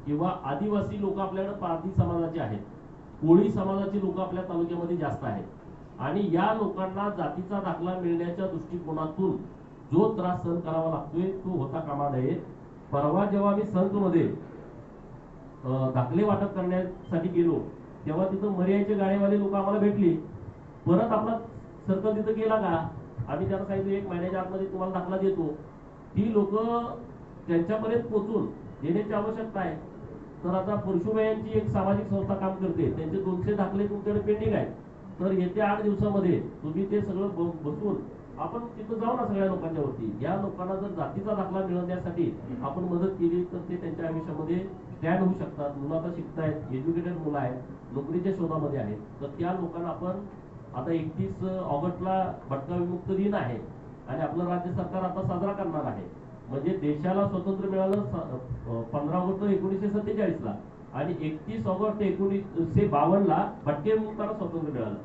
किंवा आदिवासी लोक आपल्याकडे पारधी समाजाचे आहेत, कोळी समाजाची लोक आपल्या तालुक्यामध्ये जास्त आहेत आणि या लोकांना जातीचा दाखला मिळण्याच्या दृष्टिकोनातून जो त्रास सहन करावा लागतोय तो होता कामा नये। परवा जेव्हा आम्ही संघमध्ये दाखले वाटप करण्यासाठी गेलो तेव्हा तिथं मर्यादेचे गाडेवाले लोक आम्हाला भेटले। परत आपला सर्कल तिथं गेला का आम्ही त्यांना सांगितलं 1 महिन्याच्या आतमध्ये तुम्हाला दाखला देतो। ती लोक त्यांच्यापर्यंत पोहोचून देण्याची आवश्यकता आहे। तर आता परशुबाई यांची एक सामाजिक संस्था काम करते, त्यांचे 200 दाखले तुमच्याकडे पेंडिंग आहेत, तर येत्या 8 दिवसामध्ये तुम्ही ते सगळं बसून आपण तिथं जाऊ ना सगळ्या लोकांच्या वरती। या लोकांना जर जातीचा दाखला मिळवण्यासाठी आपण मदत केली तर ते त्यांच्या आयुष्यामध्ये स्टँड होऊ शकतात। मुलं आता शिकतायत, एज्युकेटेड मुलं आहेत, नोकरीच्या शोधामध्ये आहेत, तर त्या लोकांना आपण आता 31 ऑगस्टला भटका विमुक्त दिन आहे आणि आपलं राज्य सरकार आता साजरा करणार आहे। म्हणजे देशाला स्वातंत्र्य मिळालं 15 ऑगस्ट 1947 ला आणि 31 ऑगस्ट 1952 ला भटके विमुक्तांना स्वातंत्र्य मिळालं।